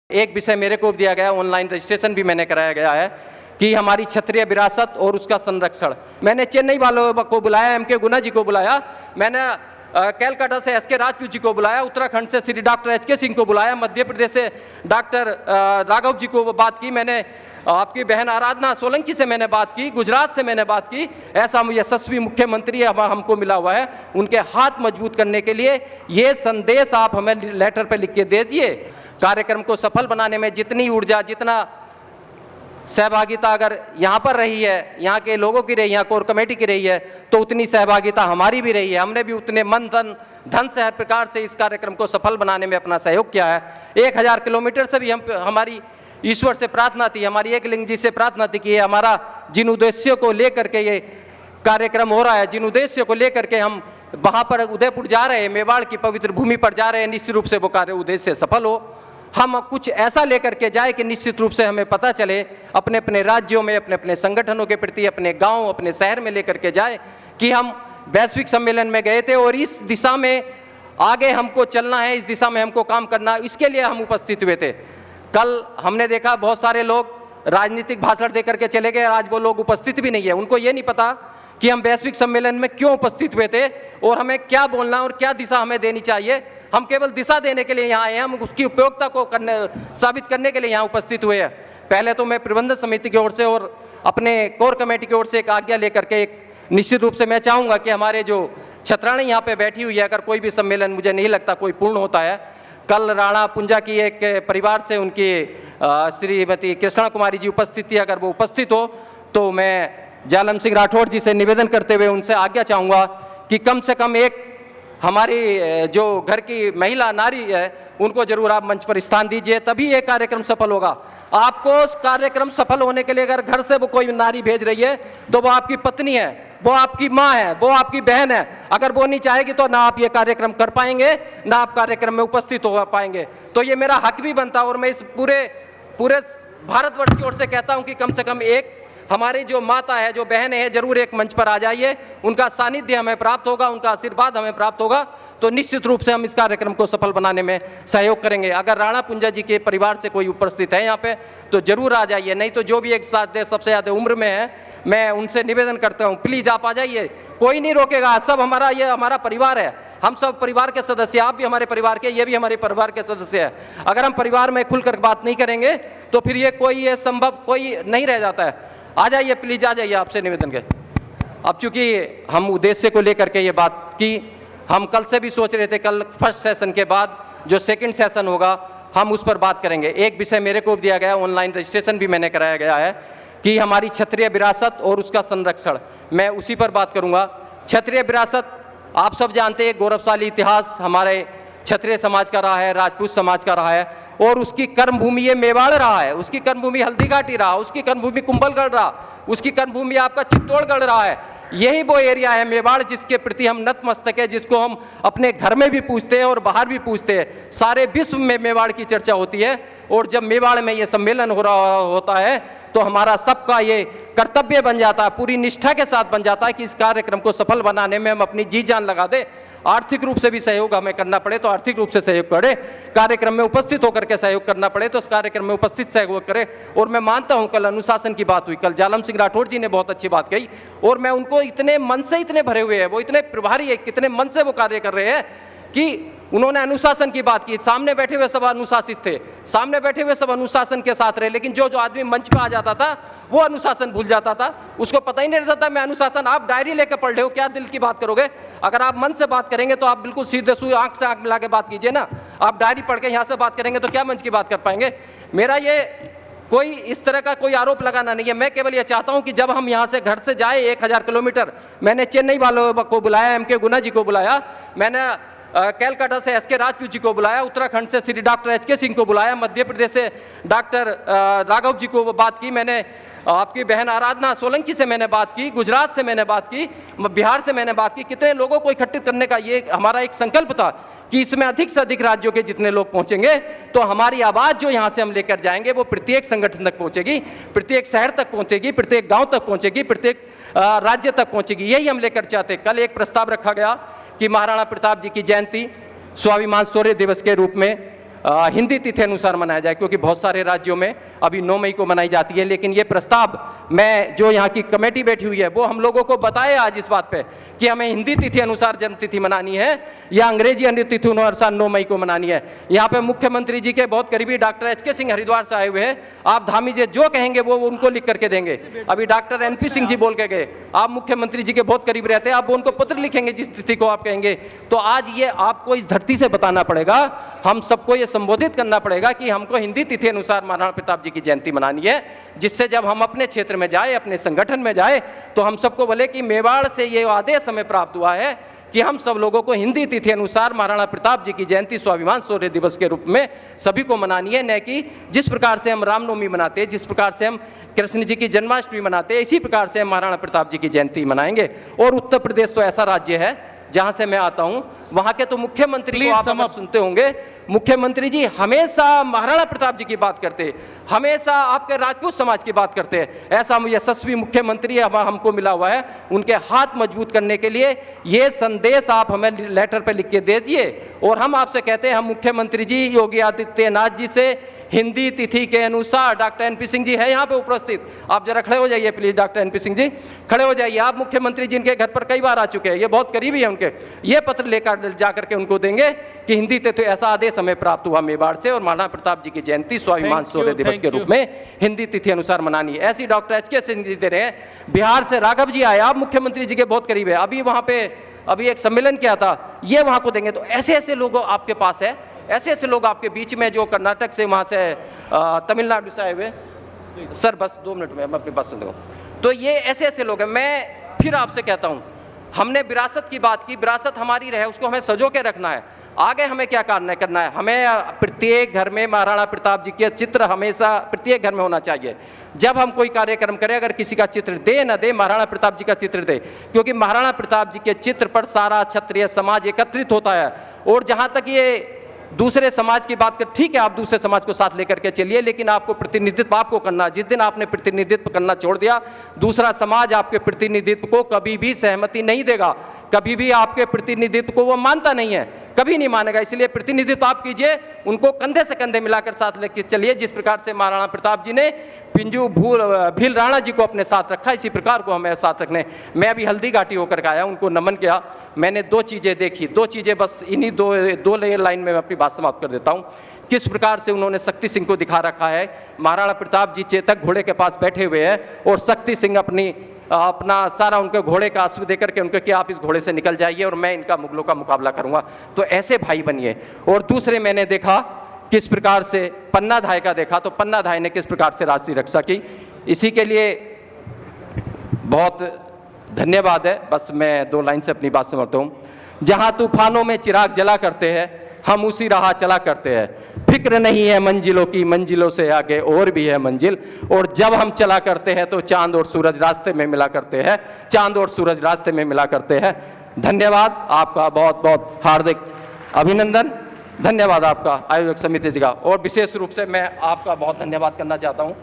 एक विषय मेरे को दिया गया, ऑनलाइन रजिस्ट्रेशन भी मैंने कराया गया है कि हमारी क्षत्रिय विरासत और उसका संरक्षण। मैंने चेन्नई वालों को बुलाया, एम के गुना जी को बुलाया, मैंने कैलकाटा से एस के राजपूत जी को बुलाया, उत्तराखंड से श्री डॉक्टर एच के सिंह को बुलाया, मध्य प्रदेश से डॉक्टर राघव जी को बात की, मैंने आपकी बहन आराधना सोलंकी से मैंने बात की, गुजरात से मैंने बात की। ऐसा यशस्वी मुख्यमंत्री हमको मिला हुआ है, उनके हाथ मजबूत करने के लिए ये संदेश आप हमें लेटर पे लिख के दीजिए। कार्यक्रम को सफल बनाने में जितनी ऊर्जा, जितना सहभागिता अगर यहाँ पर रही है, यहाँ के लोगों की रही है, कोर कमेटी की रही है, तो उतनी सहभागिता हमारी भी रही है। हमने भी उतने मन धन से हर प्रकार से इस कार्यक्रम को सफल बनाने में अपना सहयोग किया है। 1000 किलोमीटर से भी हमारी ईश्वर से प्रार्थना थी, हमारी एकलिंग जी से प्रार्थना थी कि ये हमारा जिन उद्देश्यों को लेकर के ये कार्यक्रम हो रहा है, जिन उद्देश्यों को लेकर के हम वहाँ पर उदयपुर जा रहे हैं, मेवाड़ की पवित्र भूमि पर जा रहे हैं, निश्चित रूप से वो कार्य उद्देश्य सफल हो। हम कुछ ऐसा लेकर के जाए कि निश्चित रूप से हमें पता चले अपने अपने राज्यों में, अपने अपने संगठनों के प्रति, अपने गांव, अपने शहर में लेकर के जाए कि हम वैश्विक सम्मेलन में गए थे और इस दिशा में आगे हमको चलना है, इस दिशा में हमको काम करना है, इसके लिए हम उपस्थित हुए थे। कल हमने देखा बहुत सारे लोग राजनीतिक भाषण देकर के चले गए, आज वो लोग उपस्थित भी नहीं है। उनको ये नहीं पता कि हम वैश्विक सम्मेलन में क्यों उपस्थित हुए थे और हमें क्या बोलना और क्या दिशा हमें देनी चाहिए। हम केवल दिशा देने के लिए यहाँ आए हैं, हम उसकी उपयोगिता को साबित करने के लिए यहाँ उपस्थित हुए हैं। पहले तो मैं प्रबंधन समिति की ओर से और अपने कोर कमेटी की ओर से एक आज्ञा लेकर के एक निश्चित रूप से मैं चाहूँगा कि हमारे जो छत्राणी यहाँ पे बैठी हुई है, अगर कोई भी सम्मेलन मुझे नहीं लगता कोई पूर्ण होता है। कल राणा पुंजा की एक परिवार से उनकी श्रीमती कृष्णा कुमारी जी उपस्थित थी, अगर वो उपस्थित हो तो मैं जालम सिंह राठौड़ जी से निवेदन करते हुए उनसे आज्ञा चाहूँगा कि कम से कम एक हमारी जो घर की महिला नारी है उनको जरूर आप मंच पर स्थान दीजिए, तभी ये कार्यक्रम सफल होगा। आपको उस कार्यक्रम सफल होने के लिए अगर घर से वो कोई नारी भेज रही है तो वो आपकी पत्नी है, वो आपकी माँ है, वो आपकी बहन है। अगर वो नहीं चाहेगी तो ना आप ये कार्यक्रम कर पाएंगे, ना आप कार्यक्रम में उपस्थित हो पाएंगे। तो ये मेरा हक भी बनता है और मैं इस पूरे भारतवर्ष की ओर से कहता हूँ कि कम से कम एक हमारी जो माता है, जो बहन है, जरूर एक मंच पर आ जाइए, उनका सानिध्य हमें प्राप्त होगा, उनका आशीर्वाद हमें प्राप्त होगा, तो निश्चित रूप से हम इस कार्यक्रम को सफल बनाने में सहयोग करेंगे। अगर राणा पुंजा जी के परिवार से कोई उपस्थित है यहाँ पे तो जरूर आ जाइए, नहीं तो जो भी एक साथ सबसे ज़्यादा उम्र में है, मैं उनसे निवेदन करता हूँ प्लीज़ आप आ जाइए, कोई नहीं रोकेगा। सब हमारा, ये हमारा परिवार है, हम सब परिवार के सदस्य, आप भी हमारे परिवार के, ये भी हमारे परिवार के सदस्य है। अगर हम परिवार में खुलकर बात नहीं करेंगे तो फिर ये संभव कोई नहीं रह जाता है। आ जाइए प्लीज, आ जाइए, आपसे निवेदन है। अब चूंकि हम उद्देश्य को लेकर के ये बात की, हम कल से भी सोच रहे थे कल फर्स्ट सेशन के बाद जो सेकंड सेशन होगा हम उस पर बात करेंगे। एक विषय मेरे को दिया गया, ऑनलाइन रजिस्ट्रेशन भी मैंने कराया गया है कि हमारी क्षत्रिय विरासत और उसका संरक्षण, मैं उसी पर बात करूंगा। क्षत्रिय विरासत आप सब जानते हैं, गौरवशाली इतिहास हमारे क्षत्रिय समाज का रहा है, राजपूत समाज का रहा है, और उसकी कर्मभूमि ये मेवाड़ रहा है, उसकी कर्मभूमि हल्दीघाटी रहा, उसकी कर्मभूमि कुंभलगढ़ रहा, उसकी कर्मभूमि आपका चित्तौड़गढ़ रहा है। यही वो एरिया है मेवाड़ जिसके प्रति हम नतमस्तक है, जिसको हम अपने घर में भी पूछते हैं और बाहर भी पूछते हैं। सारे विश्व में मेवाड़ की चर्चा होती है और जब मेवाड़ में ये सम्मेलन हो रहा होता है तो हमारा सबका ये कर्तव्य बन जाता है, पूरी निष्ठा के साथ बन जाता है कि इस कार्यक्रम को सफल बनाने में हम अपनी जी जान लगा दें। आर्थिक रूप से भी सहयोग हमें करना पड़े तो आर्थिक रूप से सहयोग करें, कार्यक्रम में उपस्थित होकर के सहयोग करना पड़े तो उस कार्यक्रम में उपस्थित सहयोग करें। और मैं मानता हूं कल अनुशासन की बात हुई, कल जालम सिंह राठौड़ जी ने बहुत अच्छी बात कही और मैं उनको इतने मन से इतने भरे हुए हैं, वो इतने प्रभारी है, कितने मन से वो कार्य कर रहे हैं कि उन्होंने अनुशासन की बात की। सामने बैठे हुए सब अनुशासित थे, सामने बैठे हुए सब अनुशासन के साथ रहे, लेकिन जो आदमी मंच पे आ जाता था वो अनुशासन भूल जाता था, उसको पता ही नहीं रहता था मैं अनुशासन। आप डायरी लेकर पढ़ रहे हो, क्या दिल की बात करोगे? अगर आप मन से बात करेंगे तो आप बिल्कुल सीधे सुई आंख से आंख मिला के बात कीजिए ना। आप डायरी पढ़ के यहाँ से बात करेंगे तो क्या मंच की बात कर पाएंगे? मेरा ये कोई इस तरह का कोई आरोप लगाना नहीं है, मैं केवल ये चाहता हूं कि जब हम यहाँ से घर से जाए 1000 किलोमीटर, मैंने चेन्नई वालों को बुलाया, एम के गुना जी को बुलाया, मैंने कैलकाटा से एस के राजपूत जी को बुलाया, उत्तराखंड से श्री डॉक्टर एच के सिंह को बुलाया, मध्य प्रदेश से डॉक्टर राघव जी को बात की, मैंने आपकी बहन आराधना सोलंकी से मैंने बात की, गुजरात से मैंने बात की, बिहार से मैंने बात की। कितने लोगों को इकट्ठित करने का ये हमारा एक संकल्प था कि इसमें अधिक से अधिक राज्यों के जितने लोग पहुंचेंगे तो हमारी आवाज़ जो यहाँ से हम लेकर जाएंगे वो प्रत्येक संगठन तक पहुंचेगी, प्रत्येक शहर तक पहुंचेगी, प्रत्येक गांव तक पहुंचेगी, प्रत्येक राज्य तक पहुंचेगी। यही हम लेकर चाहते। कल एक प्रस्ताव रखा गया कि महाराणा प्रताप जी की जयंती स्वाभिमान शौर्य दिवस के रूप में हिंदी तिथि अनुसार मनाया जाए, क्योंकि बहुत सारे राज्यों में अभी 9 मई को मनाई जाती है। लेकिन ये प्रस्ताव मैं जो यहाँ की कमेटी बैठी हुई है वो हम लोगों को बताए आज इस बात पे कि हमें हिंदी तिथि अनुसार जन्म तिथि मनानी है या अंग्रेजी तिथि अनुसार 9 मई को मनानी है। यहाँ पे मुख्यमंत्री जी के बहुत करीबी डॉक्टर HK सिंह हरिद्वार से आए हुए हैं। आप धामी जी जो कहेंगे वो उनको लिख करके देंगे। अभी डॉक्टर NP सिंह जी बोल के गए, आप मुख्यमंत्री जी के बहुत करीब रहते हैं, आप उनको पत्र लिखेंगे जिस तिथि को आप कहेंगे। तो आज ये आपको इस धरती से बताना पड़ेगा, हम सबको ये संबोधित करना पड़ेगा कि हमको हिंदी तिथि अनुसार महाराणा प्रताप जी की जयंती मनानी है, जिससे जब हम अपने क्षेत्र में जाए, अपने संगठन में जाए, तो हम सबको बोले कि मेवाड़ से ये आदेश हमें प्राप्त हुआ है कि हम सब लोगों को हिंदी तिथि अनुसार महाराणा प्रताप जी की जयंती स्वाभिमान शौर्य दिवस के रूप में सभी को मनानी है। न कि जिस प्रकार से हम रामनवमी मनाते हैं, जिस प्रकार से हम कृष्ण जी की जन्माष्टमी मनाते हैं, इसी प्रकार से हम महाराणा प्रताप जी की जयंती मनाएंगे। और उत्तर प्रदेश तो ऐसा राज्य है जहां से मैं आता हूं, वहां के तो मुख्यमंत्री को आप सुनते होंगे, मुख्यमंत्री जी हमेशा महाराणा प्रताप जी की बात करते हैं, हमेशा आपके राजपूत समाज की बात करते हैं। ऐसा यशस्वी मुख्यमंत्री हमको मिला हुआ है। उनके हाथ मजबूत करने के लिए ये संदेश आप हमें लेटर पे लिख के दे दीजिए। और हम आपसे कहते हैं, हम मुख्यमंत्री जी योगी आदित्यनाथ जी से हिंदी तिथि के अनुसार, डॉक्टर NP सिंह जी है यहाँ पे उपस्थित, आप जरा खड़े हो जाइए please. Doctor NP Singh ji खड़े हो जाइए। आप मुख्यमंत्री जी इनके घर पर कई बार आ चुके हैं, ये बहुत करीबी है उनके। ये पत्र लेकर जाकर के उनको देंगे कि हिंदी तिथि, ऐसा आदेश हमें प्राप्त हुआ मेवाड़ से, और महाराणा प्रताप जी की जयंती स्वाभिमान शौर्य दिवस के रूप में हिंदी तिथि अनुसार मनानी है। ऐसी डॉक्टर HK सिंह जी दे रहे हैं। बिहार से राघव जी आए, आप मुख्यमंत्री जी के बहुत करीब है, अभी वहां पे अभी एक सम्मेलन किया था, ये वहां को देंगे। तो ऐसे ऐसे लोग आपके पास है, ऐसे ऐसे लोग आपके बीच में, जो कर्नाटक से, वहाँ से तमिलनाडु से आए हुए। सर बस 2 मिनट में मैं अपनी बात सुन लूँ। तो ये ऐसे ऐसे लोग हैं। मैं फिर आपसे कहता हूँ, हमने विरासत की बात की, विरासत हमारी रहे, उसको हमें सजो के रखना है। आगे हमें क्या करना है, हमें प्रत्येक घर में महाराणा प्रताप जी के चित्र हमेशा प्रत्येक घर में होना चाहिए। जब हम कोई कार्यक्रम करें, अगर किसी का चित्र दे न दे, महाराणा प्रताप जी का चित्र दे, क्योंकि महाराणा प्रताप जी के चित्र पर सारा क्षत्रिय समाज एकत्रित होता है। और जहाँ तक ये दूसरे समाज की बात कर, ठीक है, आप दूसरे समाज को साथ लेकर के चलिए, लेकिन आपको प्रतिनिधित्व आपको करना। जिस दिन आपने प्रतिनिधित्व करना छोड़ दिया, दूसरा समाज आपके प्रतिनिधित्व को कभी भी सहमति नहीं देगा, कभी भी आपके प्रतिनिधित्व को वो मानता नहीं है, कभी नहीं मानेगा। इसलिए प्रतिनिधित्व आप कीजिए, उनको कंधे से कंधे मिलाकर साथ लेकर चलिए। जिस प्रकार से महाराणा प्रताप जी ने पिंजू भील राणा जी को अपने साथ रखा, इसी प्रकार को हमें साथ रखने। मैं अभी हल्दी घाटी होकर आया, उनको नमन किया, मैंने 2 चीज़ें देखी, 2 चीज़ें बस इन्हीं दो लाइन में मैं अपनी बात समाप्त कर देता हूँ। किस प्रकार से उन्होंने शक्ति सिंह को दिखा रखा है। महाराणा प्रताप जी चेतक घोड़े के पास बैठे हुए हैं, और शक्ति सिंह अपना सारा उनके घोड़े का आंसू देकर के उनको कि आप इस घोड़े से निकल जाइए और मैं इनका मुगलों का मुकाबला करूंगा। तो ऐसे भाई बनिए। और दूसरे मैंने देखा किस प्रकार से पन्ना धाय का देखा, तो पन्ना धाय ने किस प्रकार से राष्ट्रीय रक्षा की, इसी के लिए बहुत धन्यवाद है। बस मैं 2 लाइन से अपनी बात समाप्त हूँ। जहाँ तूफानों में चिराग जला करते हैं, हम उसी राह चला करते हैं। फिक्र नहीं है मंजिलों की, मंजिलों से आगे और भी है मंजिल। और जब हम चला करते हैं तो चांद और सूरज रास्ते में मिला करते हैं, चांद और सूरज रास्ते में मिला करते हैं। धन्यवाद आपका, बहुत बहुत हार्दिक अभिनंदन। धन्यवाद आपका आयोजक समिति जी का, और विशेष रूप से मैं आपका बहुत धन्यवाद करना चाहता हूँ